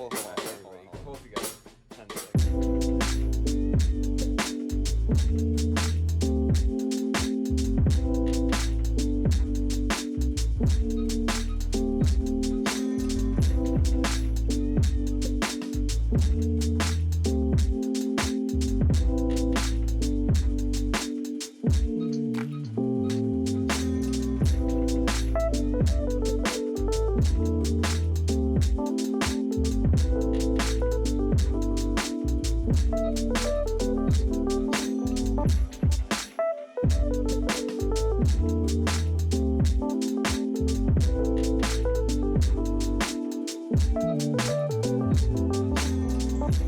both everybody. Both you guys. Hands together.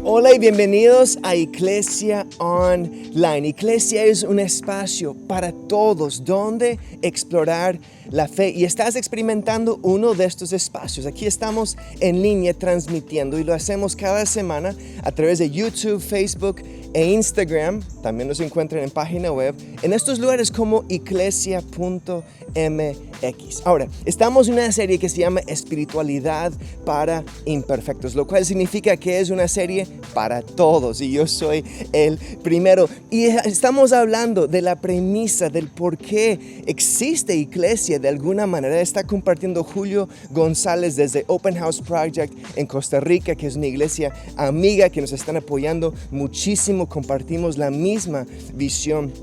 Hola y bienvenidos a Iglesia Online. Iglesia es un espacio para todos donde explorar la fe y estás experimentando uno de estos espacios. Aquí estamos en línea transmitiendo y lo hacemos cada semana a través de YouTube, Facebook e Instagram. También nos encuentran en página web en estos lugares como iglesia.mx. Ahora, estamos en una serie que se llama Espiritualidad para Imperfectos, lo cual significa que es una serie para todos y yo soy el primero. Y estamos hablando de la premisa del por qué existe iglesia de alguna manera. Está compartiendo Julio González desde Open House Project en Costa Rica, que es una iglesia amiga que nos están apoyando muchísimo. Compartimos la misma visión.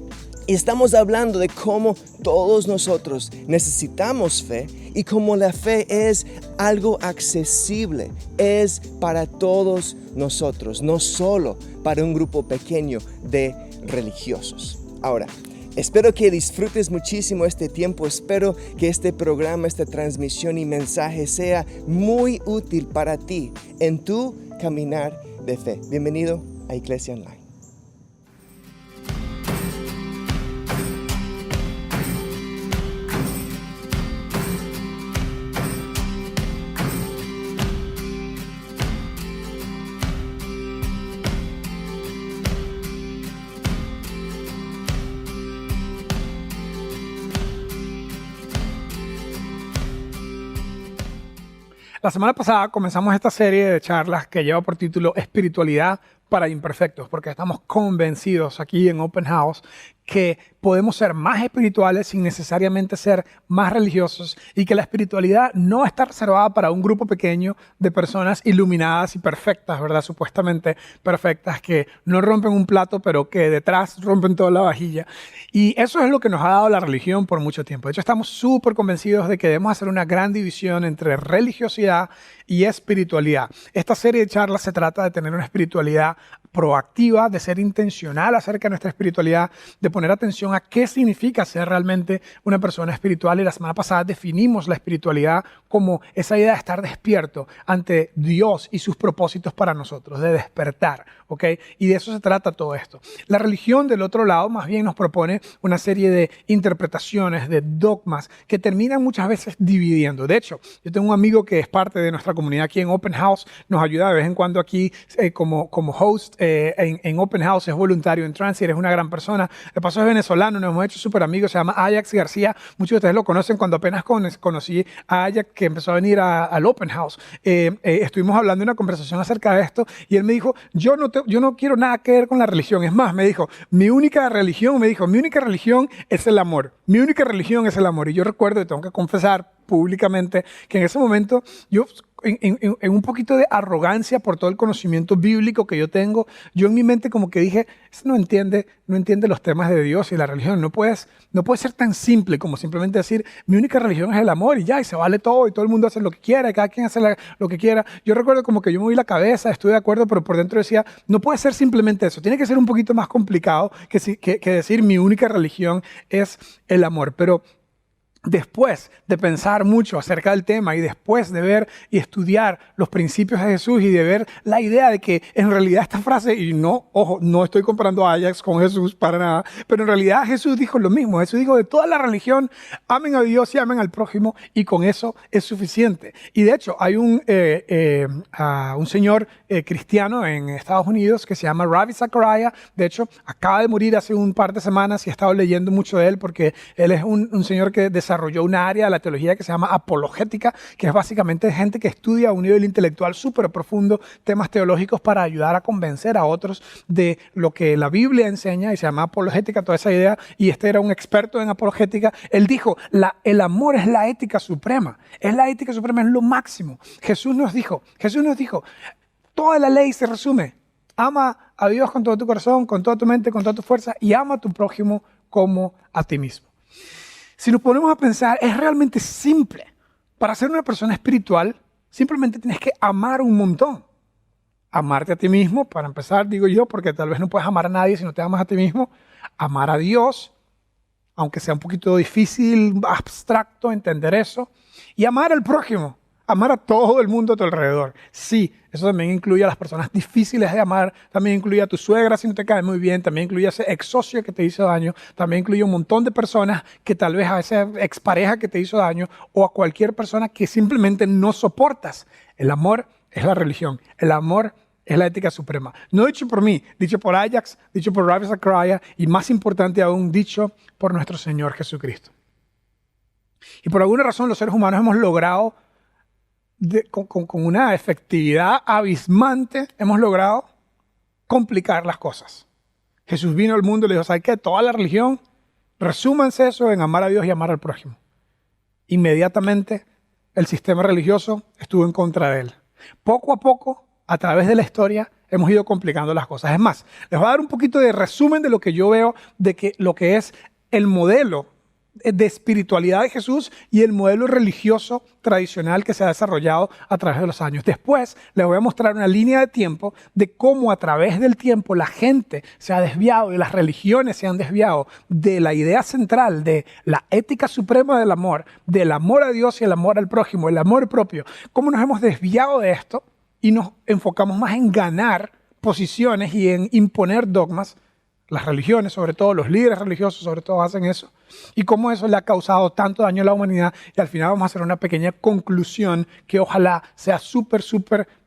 Y estamos hablando de cómo todos nosotros necesitamos fe y cómo la fe es algo accesible, es para todos nosotros, no solo para un grupo pequeño de religiosos. Ahora, espero que disfrutes muchísimo este tiempo, espero que este programa, esta transmisión y mensaje sea muy útil para ti en tu caminar de fe. Bienvenido a Iglesia Online. La semana pasada comenzamos esta serie de charlas que lleva por título Espiritualidad para Imperfectos, porque estamos convencidos aquí en Open House que podemos ser más espirituales sin necesariamente ser más religiosos y que la espiritualidad no está reservada para un grupo pequeño de personas iluminadas y perfectas, ¿verdad? Supuestamente perfectas, que no rompen un plato, pero que detrás rompen toda la vajilla. Y eso es lo que nos ha dado la religión por mucho tiempo. De hecho, estamos súper convencidos de que debemos hacer una gran división entre religiosidad y espiritualidad. Esta serie de charlas se trata de tener una espiritualidad proactiva, de ser intencional acerca de nuestra espiritualidad, de poner atención a qué significa ser realmente una persona espiritual. Y la semana pasada definimos la espiritualidad como esa idea de estar despierto ante Dios y sus propósitos para nosotros, de despertar, ¿ok? Y de eso se trata todo esto. La religión, del otro lado, más bien nos propone una serie de interpretaciones, de dogmas, que terminan muchas veces dividiendo. De hecho, yo tengo un amigo que es parte de nuestra comunidad aquí en Open House, nos ayuda de vez en cuando aquí como host en Open House, es voluntario en Transit, es una gran persona. De paso es venezolano, nos hemos hecho súper amigos, se llama Ajax García. Muchos de ustedes lo conocen. Cuando apenas conocí a Ajax, que empezó a venir al Open House, estuvimos hablando de una conversación acerca de esto y él me dijo, yo no quiero nada que ver con la religión. Es más, me dijo, mi única religión es el amor. Mi única religión es el amor. Y yo recuerdo, y tengo que confesar públicamente, que en ese momento yo, en un poquito de arrogancia por todo el conocimiento bíblico que yo tengo, yo en mi mente como que dije, este no entiende los temas de Dios y la religión. No puede ser tan simple como simplemente decir, mi única religión es el amor y ya, y se vale todo y todo el mundo hace lo que quiera y cada quien hace lo que quiera. Yo recuerdo como que yo moví la cabeza, estuve de acuerdo, pero por dentro decía, no puede ser simplemente eso. Tiene que ser un poquito más complicado que decir, mi única religión es el amor. Pero después de pensar mucho acerca del tema y después de ver y estudiar los principios de Jesús y de ver la idea de que en realidad esta frase, y no, ojo, no estoy comparando a Ajax con Jesús para nada, pero en realidad Jesús dijo lo mismo. Jesús dijo, de toda la religión, amen a Dios y amen al prójimo, y con eso es suficiente. Y de hecho hay un señor cristiano en Estados Unidos que se llama Ravi Zachariah. De hecho acaba de morir hace un par de semanas y he estado leyendo mucho de él porque él es un señor que desarrolló una área de la teología que se llama apologética, que es básicamente gente que estudia a un nivel intelectual súper profundo temas teológicos para ayudar a convencer a otros de lo que la Biblia enseña, y se llama apologética toda esa idea, y este era un experto en apologética. Él dijo, el amor es la ética suprema, es lo máximo. Jesús nos dijo, toda la ley se resume: ama a Dios con todo tu corazón, con toda tu mente, con toda tu fuerza, y ama a tu prójimo como a ti mismo. Si nos ponemos a pensar, es realmente simple. Para ser una persona espiritual, simplemente tienes que amar un montón. Amarte a ti mismo, para empezar, digo yo, porque tal vez no puedes amar a nadie si no te amas a ti mismo. Amar a Dios, aunque sea un poquito difícil, abstracto entender eso. Y amar al prójimo. Amar a todo el mundo a tu alrededor. Sí, eso también incluye a las personas difíciles de amar, también incluye a tu suegra si no te cae muy bien, también incluye a ese ex socio que te hizo daño, también incluye un montón de personas que tal vez a esa expareja que te hizo daño o a cualquier persona que simplemente no soportas. El amor es la religión, el amor es la ética suprema. No dicho por mí, dicho por Ajax, dicho por Ravi Zachariah y más importante aún, dicho por nuestro Señor Jesucristo. Y por alguna razón los seres humanos hemos logrado con una efectividad abismante, hemos logrado complicar las cosas. Jesús vino al mundo y le dijo, ¿sabes qué? Toda la religión, resúmanse eso en amar a Dios y amar al prójimo. Inmediatamente el sistema religioso estuvo en contra de él. Poco a poco, a través de la historia, hemos ido complicando las cosas. Es más, les voy a dar un poquito de resumen de lo que yo veo de que lo que es el modelo de espiritualidad de Jesús y el modelo religioso tradicional que se ha desarrollado a través de los años. Después les voy a mostrar una línea de tiempo de cómo a través del tiempo la gente se ha desviado y las religiones se han desviado de la idea central de la ética suprema del amor a Dios y el amor al prójimo, el amor propio. Cómo nos hemos desviado de esto y nos enfocamos más en ganar posiciones y en imponer dogmas. Las religiones, sobre todo, los líderes religiosos, sobre todo, hacen eso. Y cómo eso le ha causado tanto daño a la humanidad. Y al final vamos a hacer una pequeña conclusión que ojalá sea súper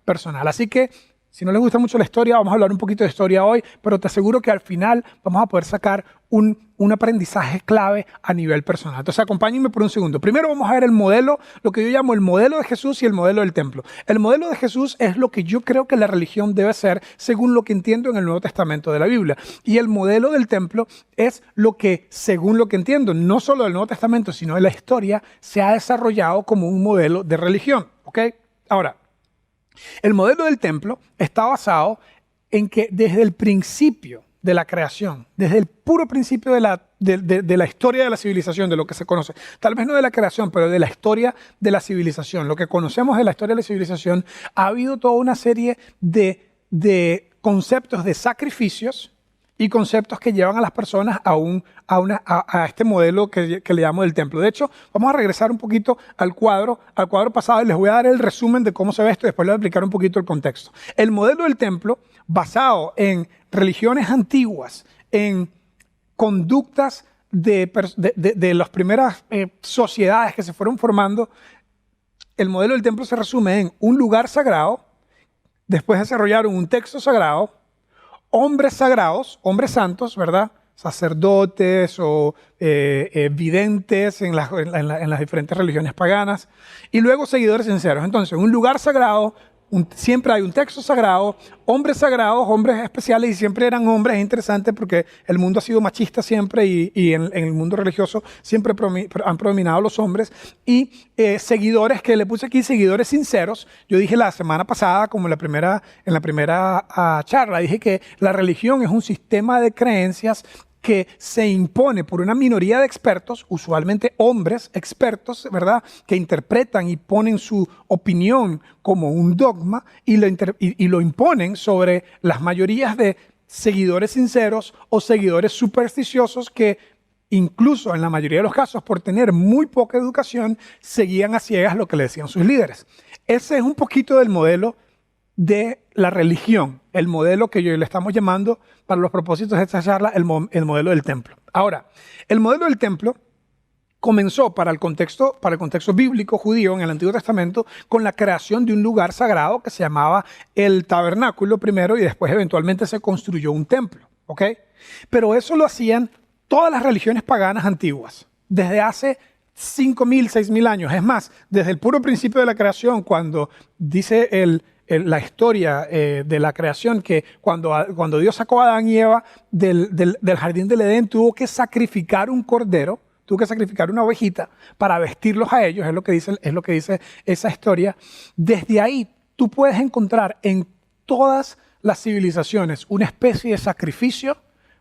personal. Así que, si no les gusta mucho la historia, vamos a hablar un poquito de historia hoy, pero te aseguro que al final vamos a poder sacar un aprendizaje clave a nivel personal. Entonces, acompáñenme por un segundo. Primero vamos a ver el modelo, lo que yo llamo el modelo de Jesús y el modelo del templo. El modelo de Jesús es lo que yo creo que la religión debe ser, según lo que entiendo en el Nuevo Testamento de la Biblia. Y el modelo del templo es lo que, según lo que entiendo, no solo del Nuevo Testamento, sino de la historia, se ha desarrollado como un modelo de religión. ¿Ok? Ahora, el modelo del templo está basado en que desde el principio de la creación, desde el puro principio de la historia de la civilización, de lo que se conoce, tal vez no de la creación, pero de la historia de la civilización, lo que conocemos de la historia de la civilización, ha habido toda una serie de conceptos de sacrificios y conceptos que llevan a las personas a este modelo que le llamo del templo. De hecho, vamos a regresar un poquito al cuadro pasado y les voy a dar el resumen de cómo se ve esto y después les voy a explicar un poquito el contexto. El modelo del templo, basado en religiones antiguas, en conductas de las primeras sociedades que se fueron formando, el modelo del templo se resume en un lugar sagrado, después desarrollaron un texto sagrado, hombres sagrados, hombres santos, ¿verdad? Sacerdotes o videntes en las diferentes religiones paganas, y luego seguidores sinceros. Entonces, un lugar sagrado, siempre hay un texto sagrado, hombres sagrados, hombres especiales, y siempre eran hombres. Es interesante porque el mundo ha sido machista siempre y en el mundo religioso siempre han predominado los hombres, y seguidores, que le puse aquí, seguidores sinceros. Yo dije la semana pasada, como en la primera charla, dije que la religión es un sistema de creencias que se impone por una minoría de expertos, usualmente hombres expertos, ¿verdad?, que interpretan y ponen su opinión como un dogma y lo imponen sobre las mayorías de seguidores sinceros o seguidores supersticiosos que incluso en la mayoría de los casos, por tener muy poca educación, seguían a ciegas lo que le decían sus líderes. Ese es un poquito del modelo de la religión, el modelo que yo le estamos llamando para los propósitos de esta charla, el modelo del templo. Ahora, el modelo del templo comenzó para el contexto bíblico judío en el Antiguo Testamento con la creación de un lugar sagrado que se llamaba el tabernáculo primero y después eventualmente se construyó un templo, ¿ok? Pero eso lo hacían todas las religiones paganas antiguas, desde hace 5.000, 6.000 años. Es más, desde el puro principio de la creación, cuando dice la historia de la creación, que cuando Dios sacó a Adán y Eva del jardín del Edén, tuvo que sacrificar un cordero, tuvo que sacrificar una ovejita para vestirlos a ellos, es lo que dice esa historia. Desde ahí tú puedes encontrar en todas las civilizaciones una especie de sacrificio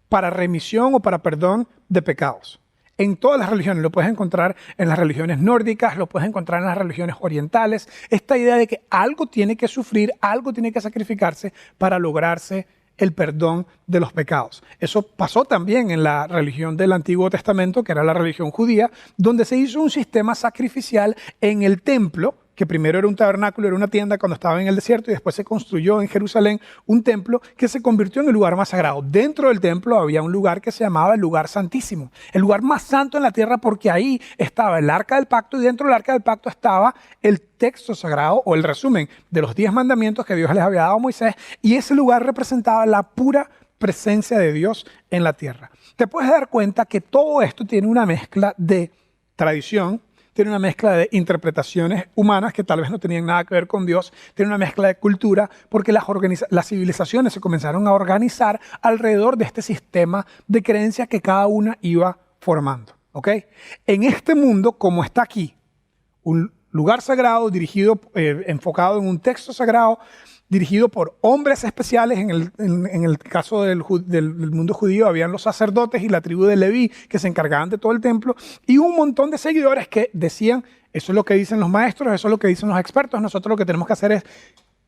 para remisión o para perdón de pecados. En todas las religiones, lo puedes encontrar en las religiones nórdicas, lo puedes encontrar en las religiones orientales. Esta idea de que algo tiene que sufrir, algo tiene que sacrificarse para lograrse el perdón de los pecados. Eso pasó también en la religión del Antiguo Testamento, que era la religión judía, donde se hizo un sistema sacrificial en el templo, que primero era un tabernáculo, era una tienda cuando estaba en el desierto, y después se construyó en Jerusalén un templo que se convirtió en el lugar más sagrado. Dentro del templo había un lugar que se llamaba el lugar santísimo, el lugar más santo en la tierra, porque ahí estaba el arca del pacto, y dentro del arca del pacto estaba el texto sagrado o el resumen de los 10 mandamientos que Dios les había dado a Moisés, y ese lugar representaba la pura presencia de Dios en la tierra. Te puedes dar cuenta que todo esto tiene una mezcla de tradición, tiene una mezcla de interpretaciones humanas que tal vez no tenían nada que ver con Dios, tiene una mezcla de cultura, porque las civilizaciones se comenzaron a organizar alrededor de este sistema de creencias que cada una iba formando. ¿Ok? En este mundo, como está aquí, un lugar sagrado dirigido, enfocado en un texto sagrado, dirigido por hombres especiales. En el caso del mundo judío habían los sacerdotes y la tribu de Leví que se encargaban de todo el templo, y un montón de seguidores que decían, eso es lo que dicen los maestros, eso es lo que dicen los expertos, nosotros lo que tenemos que hacer es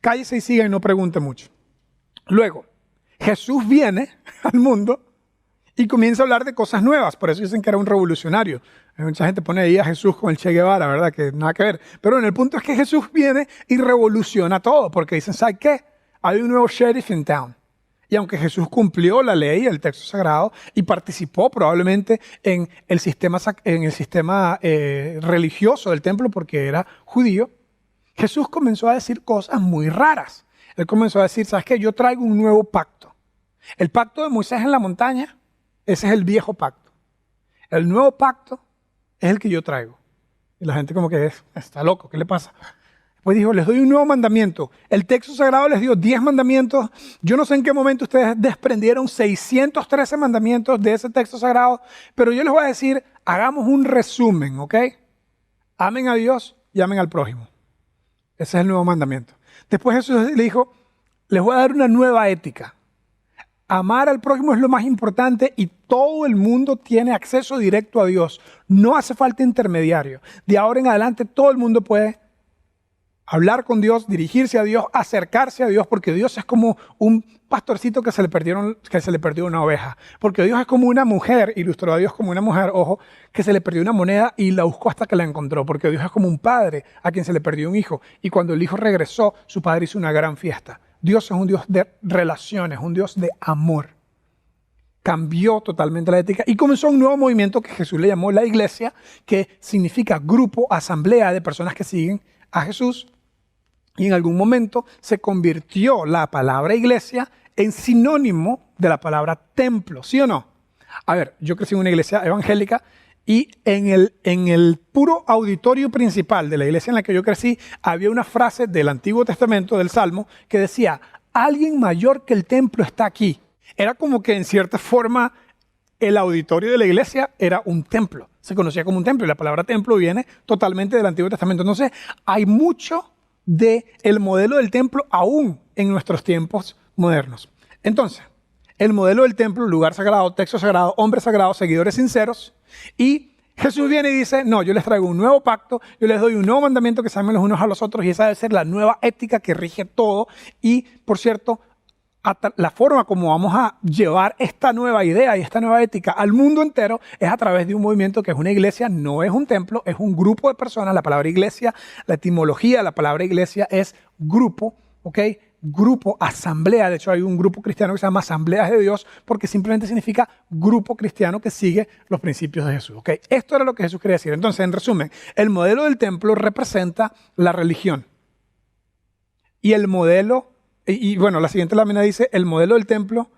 cállese y siga y no pregunte mucho. Luego, Jesús viene al mundo y comienza a hablar de cosas nuevas, por eso dicen que era un revolucionario. Mucha gente pone ahí a Jesús con el Che Guevara, ¿verdad? Que nada que ver. Pero el punto es que Jesús viene y revoluciona todo, porque dicen, ¿sabes qué? Hay un nuevo sheriff in town. Y aunque Jesús cumplió la ley, el texto sagrado, y participó probablemente en el sistema religioso del templo porque era judío, Jesús comenzó a decir cosas muy raras. Él comenzó a decir, ¿sabes qué? Yo traigo un nuevo pacto. El pacto de Moisés en la montaña, ese es el viejo pacto. El nuevo pacto es el que yo traigo. Y la gente como que está loco, ¿qué le pasa? Pues dijo, les doy un nuevo mandamiento. El texto sagrado les dio 10 mandamientos. Yo no sé en qué momento ustedes desprendieron 613 mandamientos de ese texto sagrado, pero yo les voy a decir, hagamos un resumen, ¿ok? Amen a Dios y amen al prójimo. Ese es el nuevo mandamiento. Después Jesús le dijo, les voy a dar una nueva ética. Amar al prójimo es lo más importante y todo el mundo tiene acceso directo a Dios. No hace falta intermediario. De ahora en adelante todo el mundo puede hablar con Dios, dirigirse a Dios, acercarse a Dios, porque Dios es como un pastorcito que se le perdió una oveja. Porque Dios es como una mujer, ilustró a Dios como una mujer, ojo, que se le perdió una moneda y la buscó hasta que la encontró. Porque Dios es como un padre a quien se le perdió un hijo. Y cuando el hijo regresó, su padre hizo una gran fiesta. Dios es un Dios de relaciones, un Dios de amor. Cambió totalmente la ética y comenzó un nuevo movimiento que Jesús le llamó la iglesia, que significa grupo, asamblea de personas que siguen a Jesús. Y en algún momento se convirtió la palabra iglesia en sinónimo de la palabra templo, ¿sí o no? A ver, yo crecí en una iglesia evangélica y en el puro auditorio principal de la iglesia en la que yo crecí había una frase del Antiguo Testamento, del Salmo, que decía, alguien mayor que el templo está aquí. Era como que en cierta forma el auditorio de la iglesia era un templo. Se conocía como un templo y la palabra templo viene totalmente del Antiguo Testamento. Entonces hay mucho del modelo del templo aún en nuestros tiempos modernos. Entonces, el modelo del templo, lugar sagrado, texto sagrado, hombre sagrado, seguidores sinceros. Y Jesús viene y dice, no, yo les traigo un nuevo pacto, yo les doy un nuevo mandamiento que se amen los unos a los otros, y esa debe ser la nueva ética que rige todo. Y, por cierto, la forma como vamos a llevar esta nueva idea y esta nueva ética al mundo entero es a través de un movimiento que es una iglesia, no es un templo, es un grupo de personas. La palabra iglesia, la etimología de la palabra iglesia es grupo, ¿ok? Grupo, asamblea. De hecho, hay un grupo cristiano que se llama Asambleas de Dios porque simplemente significa grupo cristiano que sigue los principios de Jesús. ¿Ok? Esto era lo que Jesús quería decir. Entonces, en resumen, el modelo del templo representa la religión. Y el modelo, bueno, la siguiente lámina dice, el modelo del templo,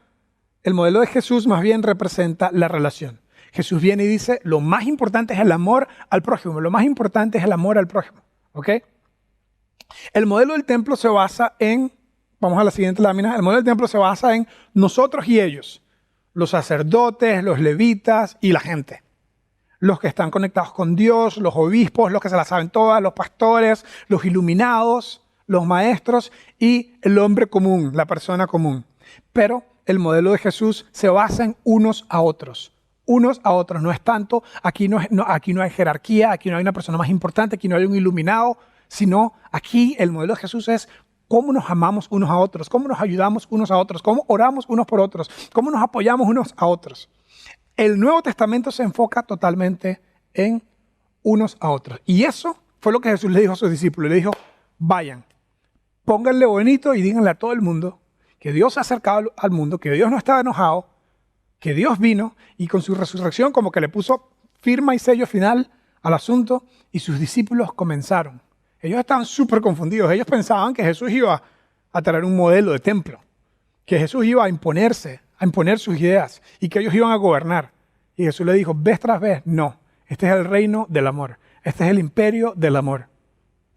el modelo de Jesús más bien representa la relación. Jesús viene y dice, lo más importante es el amor al prójimo, lo más importante es el amor al prójimo, ¿ok? El modelo del templo se basa en, vamos a la siguiente lámina, el modelo del templo se basa en nosotros y ellos, los sacerdotes, los levitas y la gente. Los que están conectados con Dios, los obispos, los que se la saben todas, los pastores, los iluminados, los maestros y el hombre común, la persona común. Pero el modelo de Jesús se basa en unos a otros. Unos a otros. No es tanto, aquí no hay jerarquía, aquí no hay una persona más importante, aquí no hay un iluminado, sino aquí el modelo de Jesús es cómo nos amamos unos a otros, cómo nos ayudamos unos a otros, cómo oramos unos por otros, cómo nos apoyamos unos a otros. El Nuevo Testamento se enfoca totalmente en unos a otros. Y eso fue lo que Jesús le dijo a sus discípulos. Le dijo, vayan, pónganle bonito y díganle a todo el mundo que Dios se ha acercado al mundo, que Dios no estaba enojado, que Dios vino y con su resurrección como que le puso firma y sello final al asunto y sus discípulos comenzaron. Ellos estaban súper confundidos. Ellos pensaban que Jesús iba a traer un modelo de templo, que Jesús iba a imponer sus ideas y que ellos iban a gobernar. Y Jesús le dijo, vez tras vez, no, este es el reino del amor, este es el imperio del amor.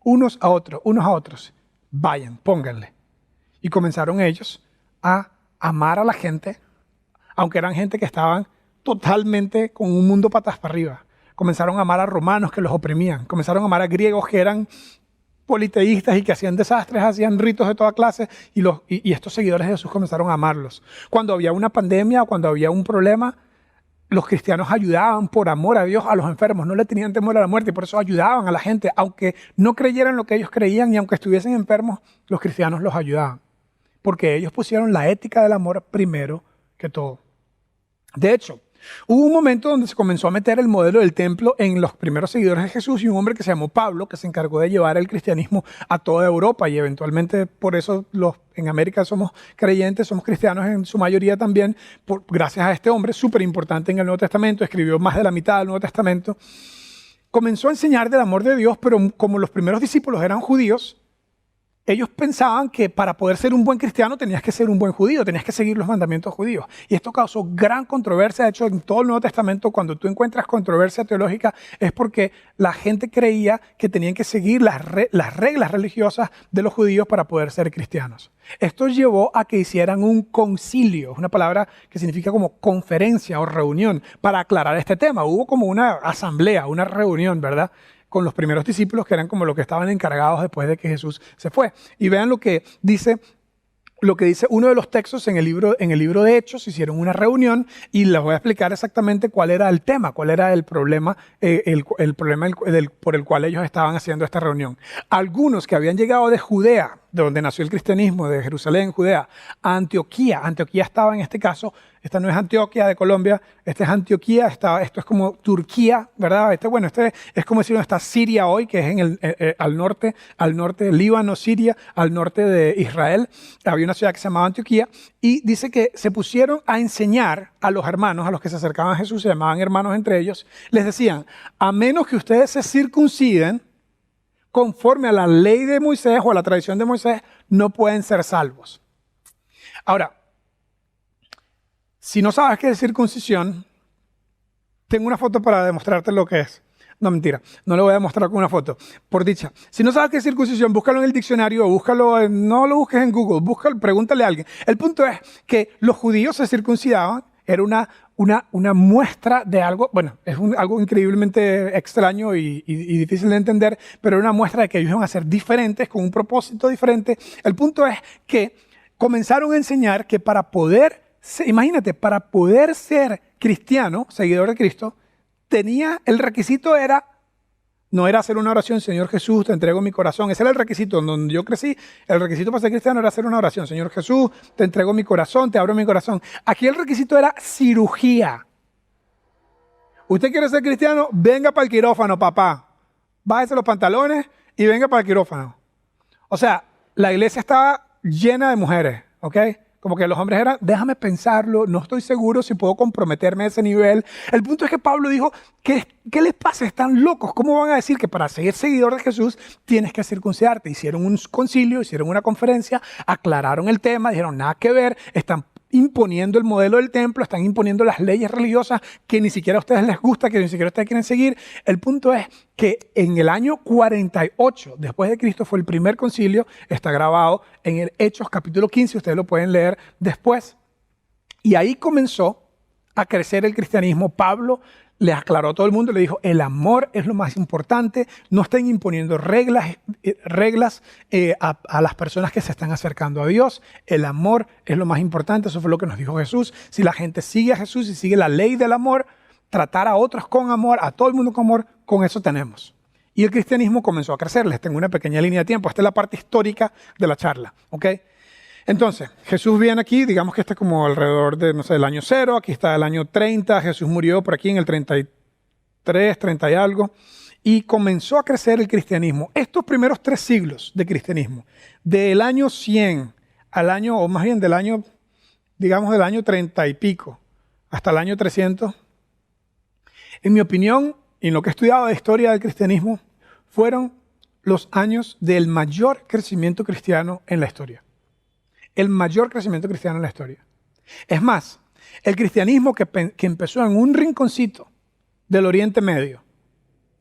Unos a otros, vayan, pónganle. Y comenzaron ellos a amar a la gente, aunque eran gente que estaban totalmente con un mundo patas para arriba. Comenzaron a amar a romanos que los oprimían, comenzaron a amar a griegos que eran politeístas y que hacían desastres, hacían ritos de toda clase, y estos seguidores de Jesús comenzaron a amarlos. Cuando había una pandemia, cuando había un problema, los cristianos ayudaban por amor a Dios a los enfermos, no le tenían temor a la muerte y por eso ayudaban a la gente, aunque no creyeran lo que ellos creían y aunque estuviesen enfermos, los cristianos los ayudaban, porque ellos pusieron la ética del amor primero que todo. De hecho, hubo un momento donde se comenzó a meter el modelo del templo en los primeros seguidores de Jesús y un hombre que se llamó Pablo, que se encargó de llevar el cristianismo a toda Europa y eventualmente por eso en América somos creyentes, somos cristianos en su mayoría también, gracias a este hombre súper importante en el Nuevo Testamento, escribió más de la mitad del Nuevo Testamento. Comenzó a enseñar del amor de Dios, pero como los primeros discípulos eran judíos, ellos pensaban que para poder ser un buen cristiano tenías que ser un buen judío, tenías que seguir los mandamientos judíos. Y esto causó gran controversia. De hecho, en todo el Nuevo Testamento, cuando tú encuentras controversia teológica, es porque la gente creía que tenían que seguir las reglas religiosas de los judíos para poder ser cristianos. Esto llevó a que hicieran un concilio, una palabra que significa como conferencia o reunión, para aclarar este tema. Hubo como una asamblea, una reunión, ¿verdad?, con los primeros discípulos que eran como los que estaban encargados después de que Jesús se fue. Y vean lo que dice uno de los textos en el libro de Hechos. Hicieron una reunión y les voy a explicar exactamente cuál era el tema, cuál era el problema, por el cual ellos estaban haciendo esta reunión. Algunos que habían llegado de Judea, de donde nació el cristianismo, de Jerusalén, Judea, a Antioquía. Antioquía estaba en este caso, esta no es Antioquia de Colombia, esta es Antioquía, esto es como Turquía, ¿verdad? Este es como decir, está Siria hoy, que es al norte de Líbano, Siria, al norte de Israel. Había una ciudad que se llamaba Antioquía y dice que se pusieron a enseñar a los hermanos, a los que se acercaban a Jesús, se llamaban hermanos entre ellos, les decían, a menos que ustedes se circunciden, conforme a la ley de Moisés o a la tradición de Moisés, no pueden ser salvos. Ahora, si no sabes qué es circuncisión, tengo una foto para demostrarte lo que es. No, mentira, no lo voy a demostrar con una foto, por dicha. Si no sabes qué es circuncisión, búscalo en el diccionario, no lo busques en Google, pregúntale a alguien. El punto es que los judíos se circuncidaban, era una muestra de algo, bueno, es algo increíblemente extraño y difícil de entender, pero era una muestra de que ellos iban a ser diferentes, con un propósito diferente. El punto es que comenzaron a enseñar que para poder ser cristiano, seguidor de Cristo, el requisito no era hacer una oración, Señor Jesús, te entrego mi corazón. Ese era el requisito. Donde yo crecí, el requisito para ser cristiano era hacer una oración. Señor Jesús, te entrego mi corazón, te abro mi corazón. Aquí el requisito era cirugía. ¿Usted quiere ser cristiano? Venga para el quirófano, papá. Bájese los pantalones y venga para el quirófano. O sea, la iglesia estaba llena de mujeres, ¿ok? Como que los hombres eran, déjame pensarlo, no estoy seguro si puedo comprometerme a ese nivel. El punto es que Pablo dijo, ¿qué les pasa? Están locos. ¿Cómo van a decir que para ser seguidor de Jesús tienes que circuncidarte? Hicieron un concilio, hicieron una conferencia, aclararon el tema, dijeron nada que ver, están imponiendo el modelo del templo, están imponiendo las leyes religiosas que ni siquiera a ustedes les gusta, que ni siquiera ustedes quieren seguir. El punto es que en el año 48 después de Cristo fue el primer concilio, está grabado en el Hechos capítulo 15, ustedes lo pueden leer después. Y ahí comenzó a crecer el cristianismo. Pablo le aclaró a todo el mundo, le dijo, el amor es lo más importante, no estén imponiendo reglas a las personas que se están acercando a Dios, el amor es lo más importante, eso fue lo que nos dijo Jesús. Si la gente sigue a Jesús y sigue la ley del amor, tratar a otros con amor, a todo el mundo con amor, con eso tenemos. Y el cristianismo comenzó a crecer. Les tengo una pequeña línea de tiempo, esta es la parte histórica de la charla, ¿ok? Entonces, Jesús viene aquí, digamos que este es como alrededor de, no sé, del año 0, aquí está el año 30, Jesús murió por aquí en el 33, 30 y algo, y comenzó a crecer el cristianismo. Estos primeros 3 siglos de cristianismo, del año 100 al año, o más bien del año, digamos del año 30 y pico, hasta el año 300, en mi opinión, y en lo que he estudiado de historia del cristianismo, fueron los años del mayor crecimiento cristiano en la historia. El mayor crecimiento cristiano en la historia. Es más, el cristianismo que empezó en un rinconcito del Oriente Medio,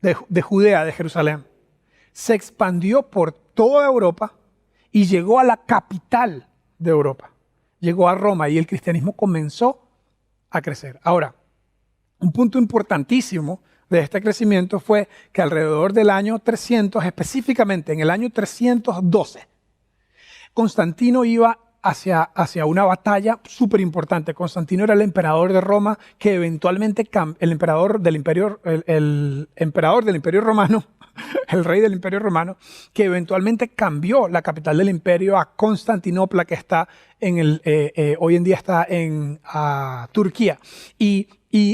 de Judea, de Jerusalén, se expandió por toda Europa y llegó a la capital de Europa. Llegó a Roma y el cristianismo comenzó a crecer. Ahora, un punto importantísimo de este crecimiento fue que alrededor del año 300, específicamente en el año 312, Constantino iba hacia una batalla súper importante. Constantino era el emperador de Roma que eventualmente, el emperador del imperio romano, el rey del imperio romano, que eventualmente cambió la capital del imperio a Constantinopla, que está hoy en día está en Turquía. Y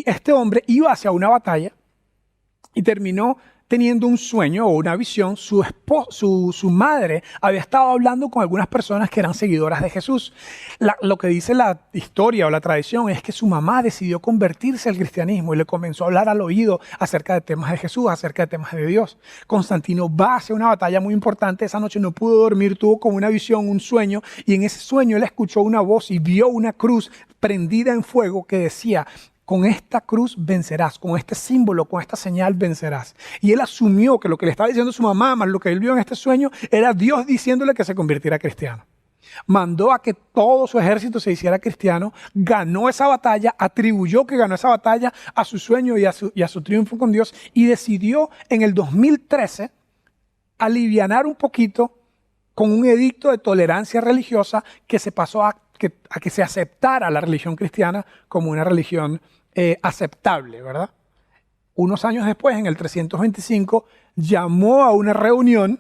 este hombre iba hacia una batalla y terminó teniendo un sueño o una visión. Su madre había estado hablando con algunas personas que eran seguidoras de Jesús. Lo que dice la historia o la tradición es que su mamá decidió convertirse al cristianismo y le comenzó a hablar al oído acerca de temas de Jesús, acerca de temas de Dios. Constantino va hacia una batalla muy importante. Esa noche no pudo dormir, tuvo como una visión, un sueño, y en ese sueño él escuchó una voz y vio una cruz prendida en fuego que decía: con esta cruz vencerás, con este símbolo, con esta señal vencerás. Y él asumió que lo que le estaba diciendo su mamá, más lo que él vio en este sueño, era Dios diciéndole que se convirtiera cristiano. Mandó a que todo su ejército se hiciera cristiano, ganó esa batalla, atribuyó que ganó esa batalla a su sueño y a su triunfo con Dios, y decidió en el 2013 alivianar un poquito con un edicto de tolerancia religiosa que se pasó a que se aceptara la religión cristiana como una religión aceptable, ¿verdad? Unos años después, en el 325, llamó a una reunión,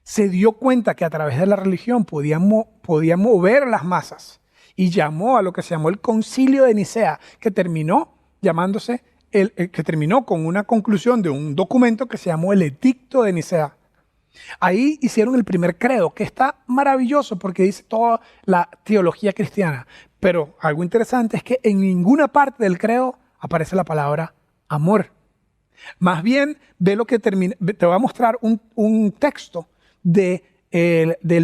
se dio cuenta que a través de la religión podía mover las masas y llamó a lo que se llamó el Concilio de Nicea, que terminó con una conclusión de un documento que se llamó el Edicto de Nicea. Ahí hicieron el primer credo, que está maravilloso porque dice toda la teología cristiana. Pero algo interesante es que en ninguna parte del credo aparece la palabra amor. Más bien, te voy a mostrar un texto del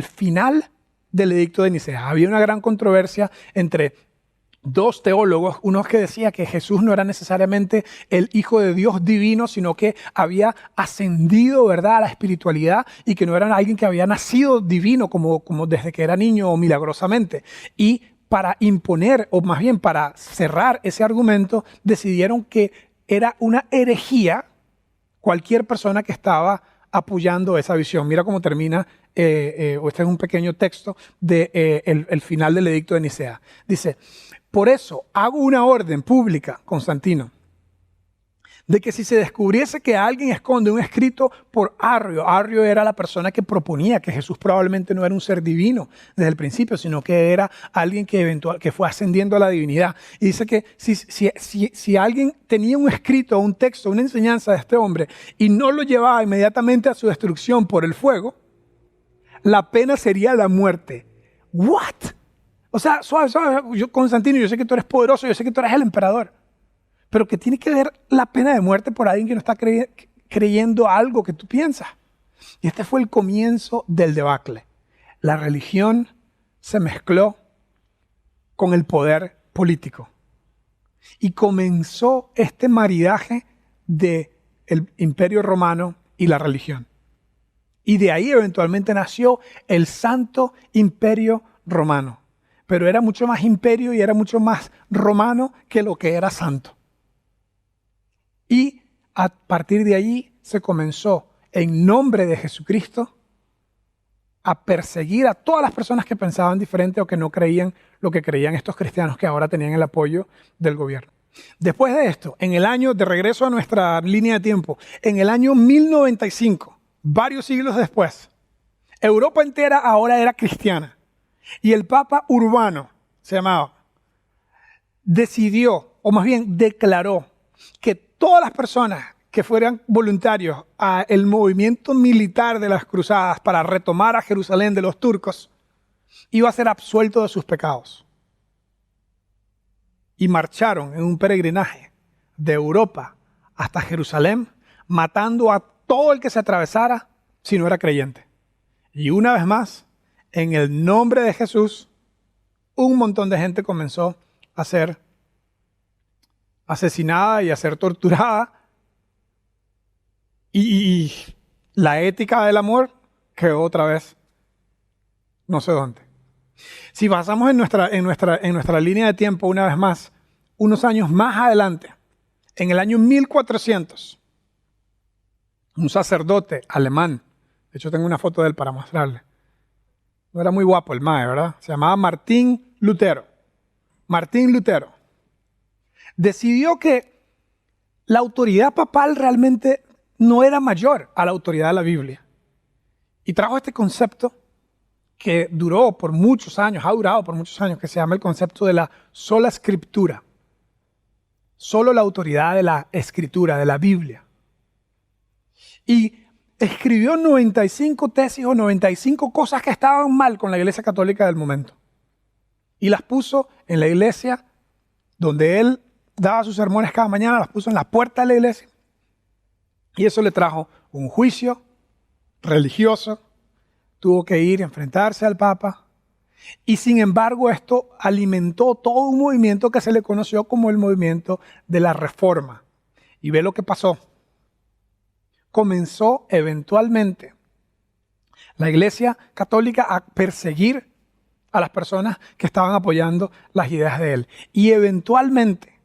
final del Edicto de Nicea. Había una gran controversia entre dos teólogos, uno que decía que Jesús no era necesariamente el Hijo de Dios divino, sino que había ascendido, ¿verdad?, a la espiritualidad y que no era alguien que había nacido divino como desde que era niño o milagrosamente. Y para imponer, o más bien para cerrar ese argumento, decidieron que era una herejía cualquier persona que estaba apoyando esa visión. Mira cómo termina, este es un pequeño texto del final del Edicto de Nicea. Dice: por eso hago una orden pública, Constantino, de que si se descubriese que alguien esconde un escrito por Arrio era la persona que proponía que Jesús probablemente no era un ser divino desde el principio, sino que era alguien que fue ascendiendo a la divinidad. Y dice que si alguien tenía un escrito, un texto, una enseñanza de este hombre y no lo llevaba inmediatamente a su destrucción por el fuego, la pena sería la muerte. ¿What? O sea, suave, Constantino, yo sé que tú eres poderoso, yo sé que tú eres el emperador, pero que tiene que ver la pena de muerte por alguien que no está creyendo algo que tú piensas. Y este fue el comienzo del debacle. La religión se mezcló con el poder político. Y comenzó este maridaje del Imperio Romano y la religión. Y de ahí eventualmente nació el Santo Imperio Romano. Pero era mucho más imperio y era mucho más romano que lo que era santo. Y a partir de allí se comenzó, en nombre de Jesucristo, a perseguir a todas las personas que pensaban diferente o que no creían lo que creían estos cristianos que ahora tenían el apoyo del gobierno. Después de esto, en el año, de regreso a nuestra línea de tiempo, en el año 1095, varios siglos después, Europa entera ahora era cristiana y el Papa Urbano, se llamaba, decidió, o más bien declaró, que todas las personas que fueran voluntarios al movimiento militar de las cruzadas para retomar a Jerusalén de los turcos, iba a ser absuelto de sus pecados. Y marcharon en un peregrinaje de Europa hasta Jerusalén, matando a todo el que se atravesara si no era creyente. Y una vez más, en el nombre de Jesús, un montón de gente comenzó a ser asesinada y a ser torturada. Y la ética del amor quedó otra vez no sé dónde. Si pasamos en nuestra línea de tiempo una vez más, unos años más adelante, en el año 1400, un sacerdote alemán, de hecho tengo una foto de él para mostrarle, no era muy guapo el mae, ¿verdad? Se llamaba Martín Lutero. Martín Lutero decidió que la autoridad papal realmente no era mayor a la autoridad de la Biblia. Y trajo este concepto que duró por muchos años, ha durado por muchos años, que se llama el concepto de la sola escritura. Solo la autoridad de la escritura, de la Biblia. Y escribió 95 tesis o 95 cosas que estaban mal con la Iglesia Católica del momento. Y las puso en la iglesia donde él daba sus sermones cada mañana, las puso en la puerta de la iglesia. Y eso le trajo un juicio religioso. Tuvo que ir a enfrentarse al Papa. Y sin embargo, esto alimentó todo un movimiento que se le conoció como el movimiento de la Reforma. Y ve lo que pasó. Comenzó eventualmente la Iglesia Católica a perseguir a las personas que estaban apoyando las ideas de él. Y eventualmente,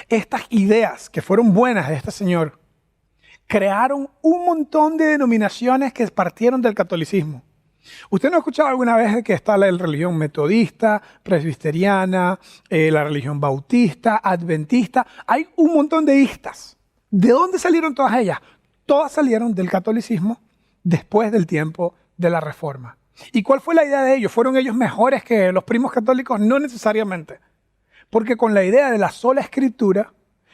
estas ideas que fueron buenas de este señor, crearon un montón de denominaciones que partieron del catolicismo. ¿Usted no ha escuchado alguna vez de que está la religión metodista, presbiteriana, la religión bautista, adventista? Hay un montón de istas. ¿De dónde salieron todas ellas? Todas salieron del catolicismo después del tiempo de la Reforma. ¿Y cuál fue la idea de ellos? ¿Fueron ellos mejores que los primos católicos? No necesariamente. Porque con la idea de la sola escritura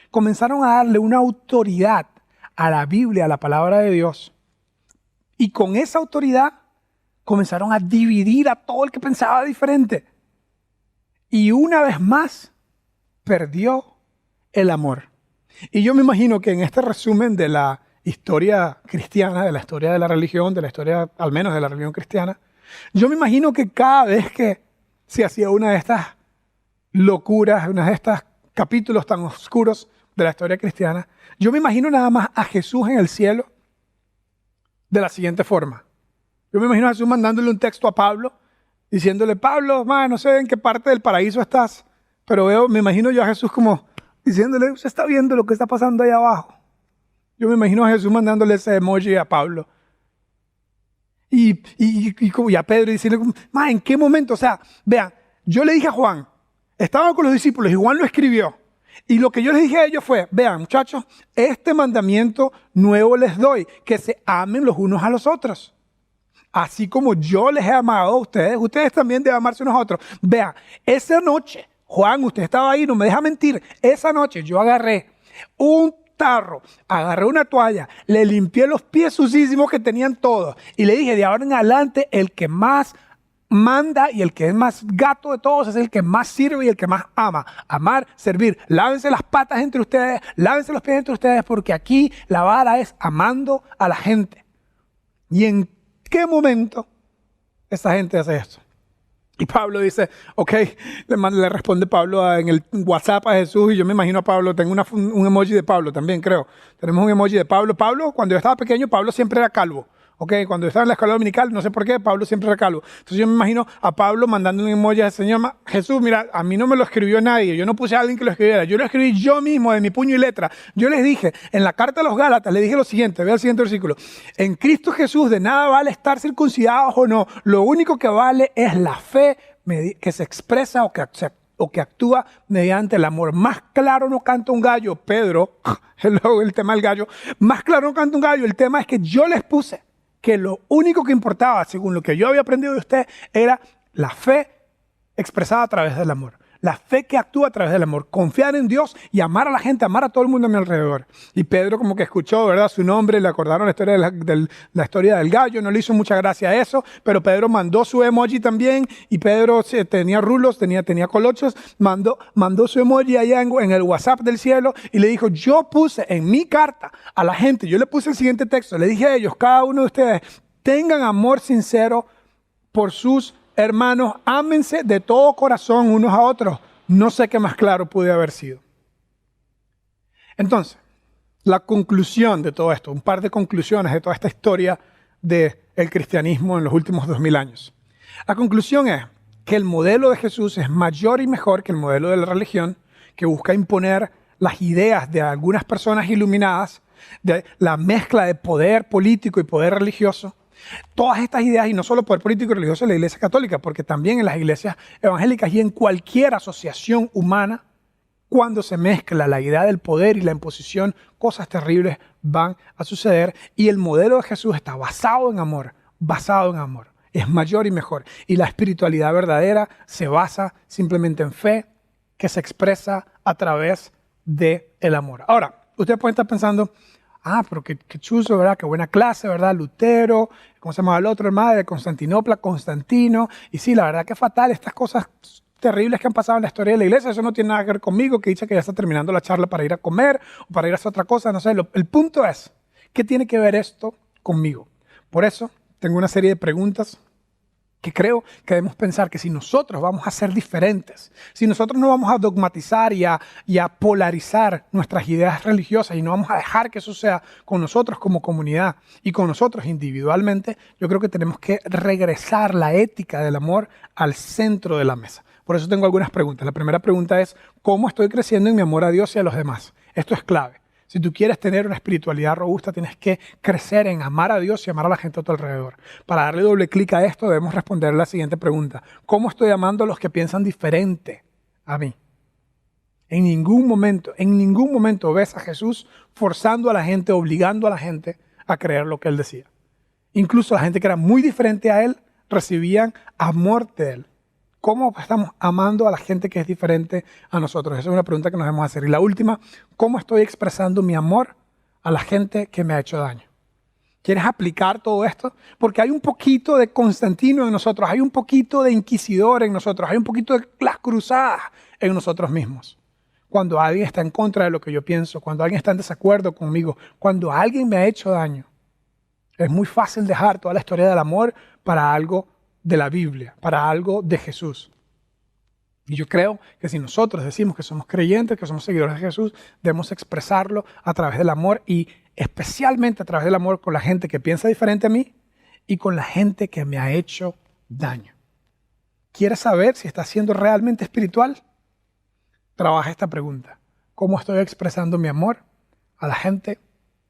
comenzaron a darle una autoridad a la Biblia, a la palabra de Dios. Y con esa autoridad comenzaron a dividir a todo el que pensaba diferente. Y una vez más, perdió el amor. Y yo me imagino que en este resumen de la historia cristiana, de la historia de la religión, de la historia al menos de la religión cristiana, yo me imagino que cada vez que se hacía una de estas locuras, una de estos capítulos tan oscuros de la historia cristiana, yo me imagino nada más a Jesús en el cielo de la siguiente forma. Yo me imagino a Jesús mandándole un texto a Pablo, diciéndole, Pablo, no sé en qué parte del paraíso estás, pero me imagino yo a Jesús como diciéndole, usted está viendo lo que está pasando ahí abajo. Yo me imagino a Jesús mandándole ese emoji a Pablo. Y a Pedro diciendo, ¿en qué momento? O sea, vean, yo le dije a Juan, estaba con los discípulos y Juan lo escribió. Y lo que yo les dije a ellos fue, vean muchachos, este mandamiento nuevo les doy, que se amen los unos a los otros. Así como yo les he amado a ustedes, ustedes también deben amarse unos a otros. Vean, esa noche, Juan, usted estaba ahí, no me deja mentir, esa noche yo agarré un tarro, agarré una toalla, le limpié los pies sucísimos que tenían todos y le dije, de ahora en adelante, el que más manda y el que es más gato de todos es el que más sirve y el que más ama. Amar, servir. Lávense las patas entre ustedes, lávense los pies entre ustedes, porque aquí la vara es amando a la gente. ¿Y en qué momento esa gente hace esto? Y Pablo dice, ok, le responde Pablo en el WhatsApp a Jesús, y yo me imagino a Pablo, tengo un emoji de Pablo también, creo. Tenemos un emoji de Pablo. Pablo, cuando yo estaba pequeño, Pablo siempre era calvo. Ok, cuando yo estaba en la escuela dominical, no sé por qué, Pablo siempre era calvo. Entonces yo me imagino a Pablo mandando un emoji al Señor, Jesús, mira, a mí no me lo escribió nadie, yo no puse a alguien que lo escribiera, yo lo escribí yo mismo de mi puño y letra. Yo les dije, en la carta a los Gálatas, le dije lo siguiente, vea el siguiente versículo. En Cristo Jesús de nada vale estar circuncidados o no, lo único que vale es la fe que se expresa o que actúa mediante el amor. Más claro no canta un gallo, Pedro, el tema del gallo, más claro no canta un gallo, el tema es que yo les puse que lo único que importaba, según lo que yo había aprendido de usted, era la fe expresada a través del amor. La fe que actúa a través del amor. Confiar en Dios y amar a la gente, amar a todo el mundo a mi alrededor. Y Pedro como que escuchó, ¿verdad?, su nombre, le acordaron la historia, la historia del gallo, no le hizo mucha gracia a eso, pero Pedro mandó su emoji también, y Pedro tenía rulos, tenía colochos, mandó su emoji allá en el WhatsApp del cielo, y le dijo, yo puse en mi carta a la gente, yo le puse el siguiente texto, le dije a ellos, cada uno de ustedes, tengan amor sincero por sus hermanos, ámense de todo corazón unos a otros. No sé qué más claro pude haber sido. Entonces, la conclusión de todo esto, un par de conclusiones de toda esta historia del cristianismo en los últimos 2000 años. La conclusión es que el modelo de Jesús es mayor y mejor que el modelo de la religión, que busca imponer las ideas de algunas personas iluminadas, de la mezcla de poder político y poder religioso. Todas estas ideas, y no solo poder político y religioso en la Iglesia Católica, porque también en las iglesias evangélicas y en cualquier asociación humana, cuando se mezcla la idea del poder y la imposición, cosas terribles van a suceder. Y el modelo de Jesús está basado en amor, es mayor y mejor. Y la espiritualidad verdadera se basa simplemente en fe, que se expresa a través del amor. Ahora, ustedes pueden estar pensando, pero qué chuzo, ¿verdad? Qué buena clase, ¿verdad? Lutero, ¿cómo se llama el otro hermano? De Constantinopla, Constantino. Y sí, la verdad que es fatal, estas cosas terribles que han pasado en la historia de la iglesia, eso no tiene nada que ver conmigo, que dice que ya está terminando la charla para ir a comer o para ir a hacer otra cosa, no sé. El punto es, ¿qué tiene que ver esto conmigo? Por eso tengo una serie de preguntas que creo que debemos pensar que si nosotros vamos a ser diferentes, si nosotros no vamos a dogmatizar y a polarizar nuestras ideas religiosas y no vamos a dejar que eso sea con nosotros como comunidad y con nosotros individualmente, yo creo que tenemos que regresar la ética del amor al centro de la mesa. Por eso tengo algunas preguntas. La primera pregunta es, ¿cómo estoy creciendo en mi amor a Dios y a los demás? Esto es clave. Si tú quieres tener una espiritualidad robusta, tienes que crecer en amar a Dios y amar a la gente a tu alrededor. Para darle doble clic a esto, debemos responder la siguiente pregunta. ¿Cómo estoy amando a los que piensan diferente a mí? En ningún momento ves a Jesús forzando a la gente, obligando a la gente a creer lo que Él decía. Incluso la gente que era muy diferente a Él recibían amor de Él. ¿Cómo estamos amando a la gente que es diferente a nosotros? Esa es una pregunta que nos debemos hacer. Y la última, ¿cómo estoy expresando mi amor a la gente que me ha hecho daño? ¿Quieres aplicar todo esto? Porque hay un poquito de Constantino en nosotros, hay un poquito de inquisidor en nosotros, hay un poquito de las cruzadas en nosotros mismos. Cuando alguien está en contra de lo que yo pienso, cuando alguien está en desacuerdo conmigo, cuando alguien me ha hecho daño, es muy fácil dejar toda la historia del amor para algo de la Biblia, para algo de Jesús. Y yo creo que si nosotros decimos que somos creyentes, que somos seguidores de Jesús, debemos expresarlo a través del amor y especialmente a través del amor con la gente que piensa diferente a mí y con la gente que me ha hecho daño. ¿Quieres saber si estás siendo realmente espiritual? Trabaja esta pregunta. ¿Cómo estoy expresando mi amor a la gente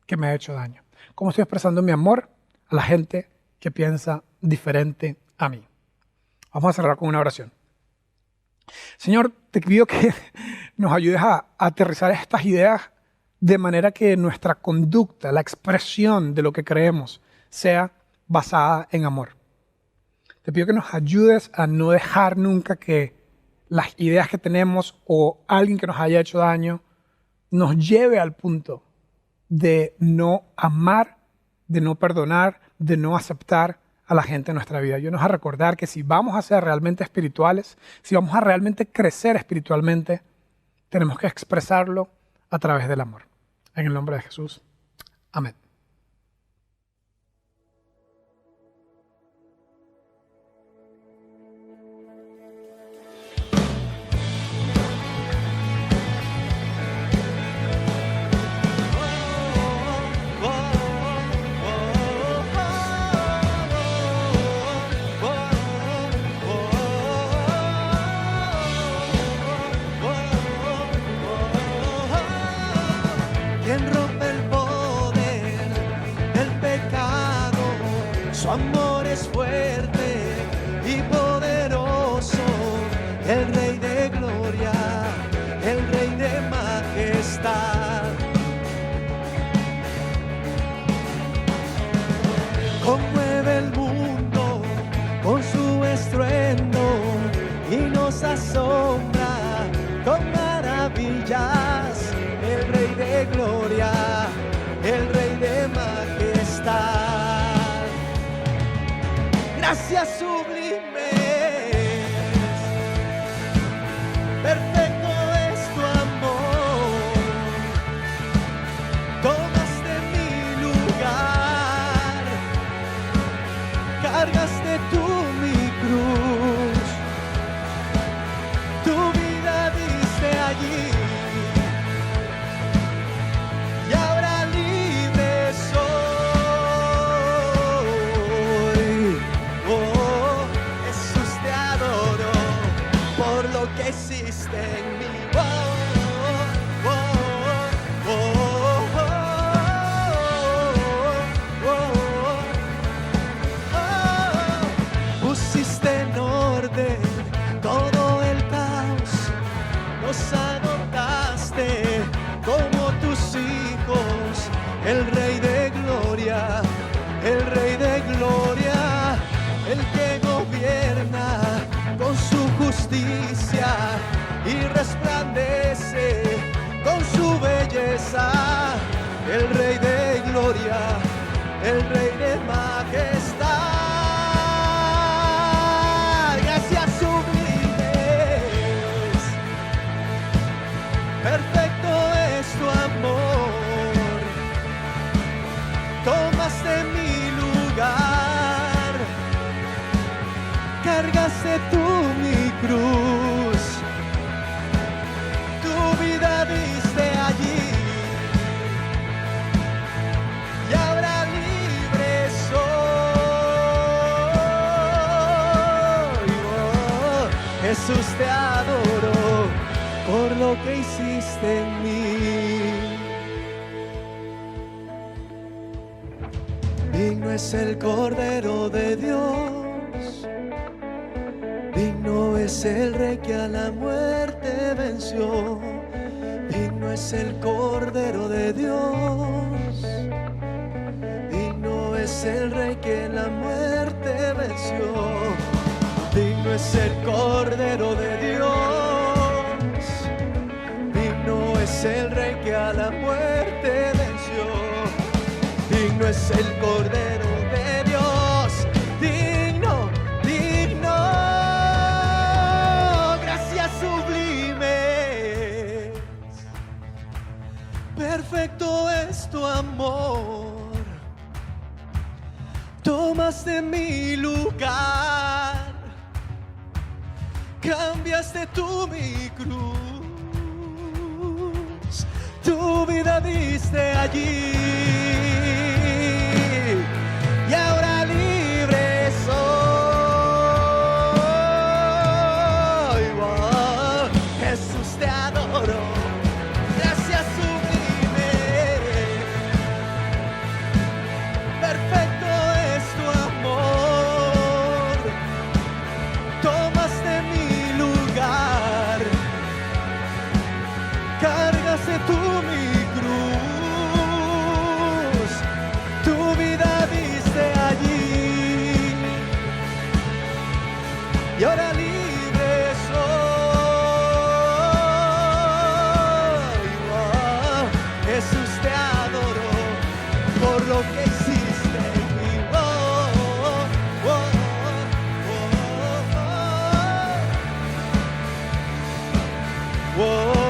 que me ha hecho daño? ¿Cómo estoy expresando mi amor a la gente que piensa diferente a mí? Vamos a cerrar con una oración. Señor, te pido que nos ayudes a aterrizar estas ideas de manera que nuestra conducta, la expresión de lo que creemos, sea basada en amor. Te pido que nos ayudes a no dejar nunca que las ideas que tenemos o alguien que nos haya hecho daño nos lleve al punto de no amar, de no perdonar, de no aceptar a la gente en nuestra vida. Ayúdanos a recordar que si vamos a ser realmente espirituales, si vamos a realmente crecer espiritualmente, tenemos que expresarlo a través del amor. En el nombre de Jesús. Amén. justicia y resplandece con su belleza. El Rey de gloria, el Rey de majestad. Gracias sublimes, perfecto es tu amor. Tomaste mi lugar, cargaste tú mi cruz, tu vida diste allí, y ahora libre soy. Oh, Jesús, te adoro por lo que hiciste en mí. Digno es el Cordero de Dios, digno es el Rey que a la muerte venció. Digno es el Cordero de Dios, digno es el Rey que a la muerte venció. Digno es el Cordero de Dios, digno es el Rey que a la muerte venció. Digno es el Cordero de Dios, digno, digno. Gracias sublimes, perfecto es tu amor. Tomaste mi lugar, cambiaste tú mi cruz, tu vida diste allí, y ahora libre soy. Oh, Jesús, te adoro, gracias sublime, perfecto es tu amor. Tomaste mi lugar, cargaste tú mi cruz, tu vida diste allí, y ahora libre soy. Oh, Jesús, te adoro por lo que hiciste en mí. Oh, oh, oh, oh, oh, oh.